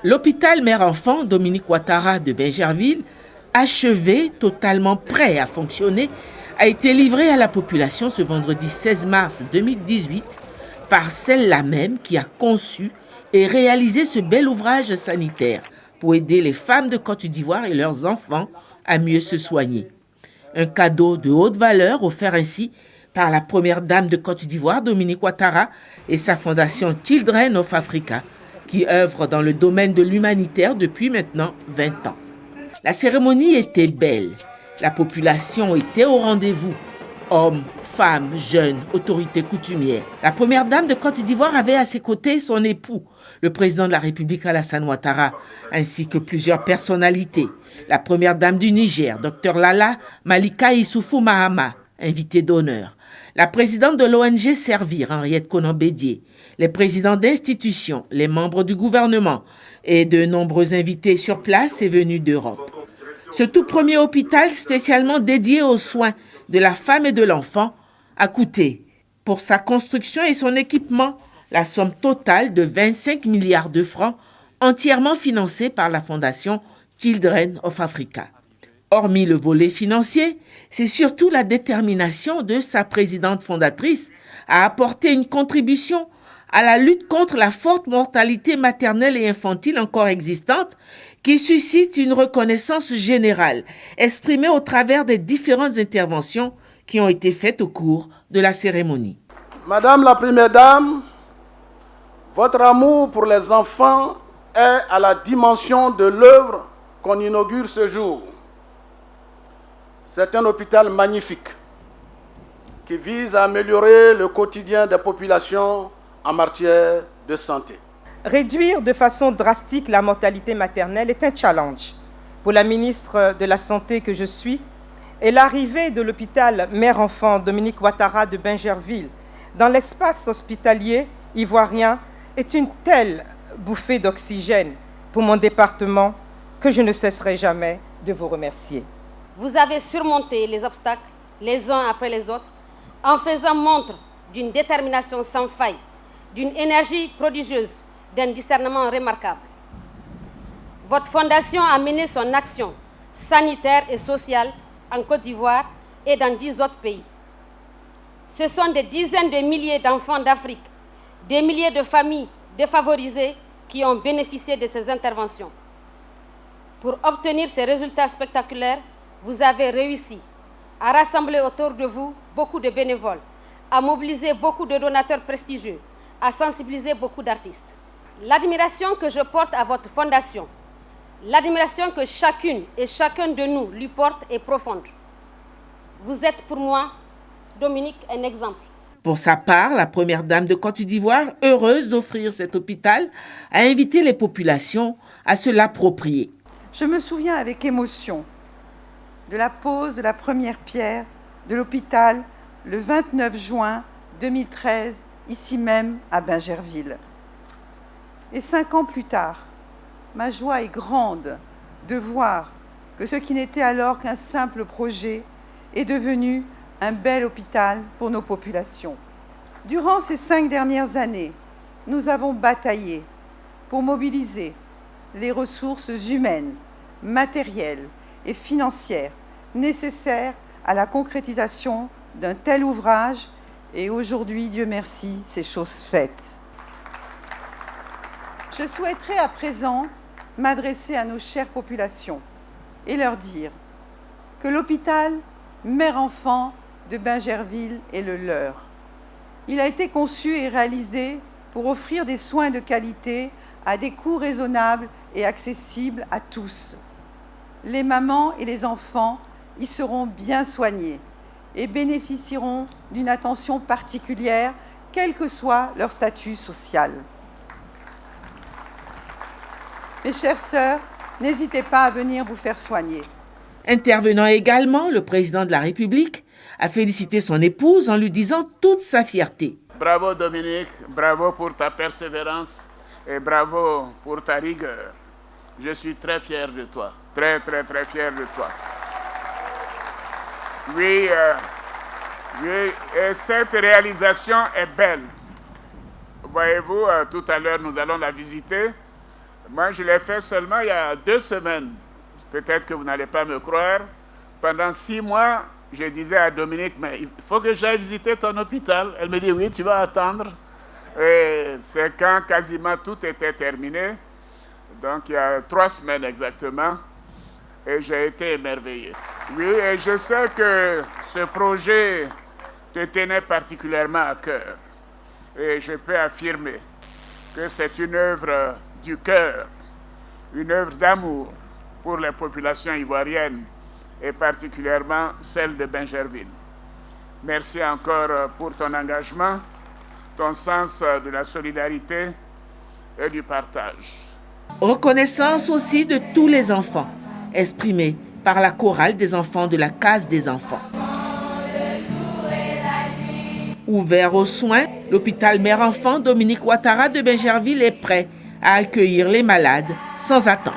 L'hôpital mère-enfant Dominique Ouattara de Bingerville, achevé, totalement prêt à fonctionner, a été livré à la population ce vendredi 16 mars 2018 par celle-là même qui a conçu et réalisé ce bel ouvrage sanitaire pour aider les femmes de Côte d'Ivoire et leurs enfants à mieux se soigner. Un cadeau de haute valeur offert ainsi par la première dame de Côte d'Ivoire, Dominique Ouattara, et sa fondation Children of Africa, qui œuvre dans le domaine de l'humanitaire depuis maintenant 20 ans. La cérémonie était belle. La population était au rendez-vous. Hommes, femmes, jeunes, autorités coutumières. La première dame de Côte d'Ivoire avait à ses côtés son époux, le président de la République Alassane Ouattara, ainsi que plusieurs personnalités. La première dame du Niger, Dr Lala Malika Issoufou Mahama, invitée d'honneur. La présidente de l'ONG Servir, Henriette Konan-Bédier. Les présidents d'institutions, les membres du gouvernement et de nombreux invités sur place et venus d'Europe. Ce tout premier hôpital spécialement dédié aux soins de la femme et de l'enfant a coûté, pour sa construction et son équipement, la somme totale de 25 milliards de francs, entièrement financée par la fondation Children of Africa. Hormis le volet financier, c'est surtout la détermination de sa présidente fondatrice à apporter une contribution à la lutte contre la forte mortalité maternelle et infantile encore existante qui suscite une reconnaissance générale, exprimée au travers des différentes interventions qui ont été faites au cours de la cérémonie. Madame la Première Dame, votre amour pour les enfants est à la dimension de l'œuvre qu'on inaugure ce jour. C'est un hôpital magnifique qui vise à améliorer le quotidien des populations en matière de santé. Réduire de façon drastique la mortalité maternelle est un challenge pour la ministre de la Santé que je suis, et l'arrivée de l'hôpital mère-enfant Dominique Ouattara de Bingerville dans l'espace hospitalier ivoirien est une telle bouffée d'oxygène pour mon département que je ne cesserai jamais de vous remercier. Vous avez surmonté les obstacles les uns après les autres en faisant montre d'une détermination sans faille, d'une énergie prodigieuse, d'un discernement remarquable. Votre fondation a mené son action sanitaire et sociale en Côte d'Ivoire et dans 10 autres pays. Ce sont des dizaines de milliers d'enfants d'Afrique, des milliers de familles défavorisées qui ont bénéficié de ces interventions. Pour obtenir ces résultats spectaculaires, vous avez réussi à rassembler autour de vous beaucoup de bénévoles, à mobiliser beaucoup de donateurs prestigieux, à sensibiliser beaucoup d'artistes. L'admiration que je porte à votre fondation, l'admiration que chacune et chacun de nous lui porte est profonde. Vous êtes pour moi, Dominique, un exemple. Pour sa part, la première dame de Côte d'Ivoire, heureuse d'offrir cet hôpital, a invité les populations à se l'approprier. Je me souviens avec émotion de la pose de la première pierre de l'hôpital le 29 juin 2013, ici même à Bingerville. Et 5 ans plus tard, ma joie est grande de voir que ce qui n'était alors qu'un simple projet est devenu un bel hôpital pour nos populations. Durant ces 5 dernières années, nous avons bataillé pour mobiliser les ressources humaines, matérielles et financières nécessaires à la concrétisation d'un tel ouvrage, et aujourd'hui, Dieu merci, c'est chose faite. Je souhaiterais à présent m'adresser à nos chères populations et leur dire que l'hôpital mère-enfant de Bingerville est le leur. Il a été conçu et réalisé pour offrir des soins de qualité à des coûts raisonnables et accessibles à tous. Les mamans et les enfants y seront bien soignés et bénéficieront d'une attention particulière, quel que soit leur statut social. Mes chères sœurs, n'hésitez pas à venir vous faire soigner. Intervenant également, le président de la République a félicité son épouse en lui disant toute sa fierté. Bravo Dominique, bravo pour ta persévérance et bravo pour ta rigueur. Je suis très fier de toi, très fier de toi. Oui, et cette réalisation est belle. Voyez-vous, tout à l'heure, nous allons la visiter. Moi, je l'ai fait seulement il y a 2 semaines. Peut-être que vous n'allez pas me croire. Pendant 6 mois, je disais à Dominique, mais il faut que j'aille visiter ton hôpital. Elle me dit, oui, tu vas attendre. Et c'est quand quasiment tout était terminé. Donc, il y a 3 semaines exactement. Et j'ai été émerveillé. Oui, et je sais que ce projet te tenait particulièrement à cœur. Et je peux affirmer que c'est une œuvre du cœur, une œuvre d'amour pour les populations ivoiriennes et particulièrement celle de Bingerville. Merci encore pour ton engagement, ton sens de la solidarité et du partage. Reconnaissance aussi de tous les enfants, exprimée par la chorale des enfants de la Case des enfants. Ouvert aux soins, l'hôpital mère-enfant Dominique Ouattara de Bingerville est prêt à accueillir les malades sans attendre.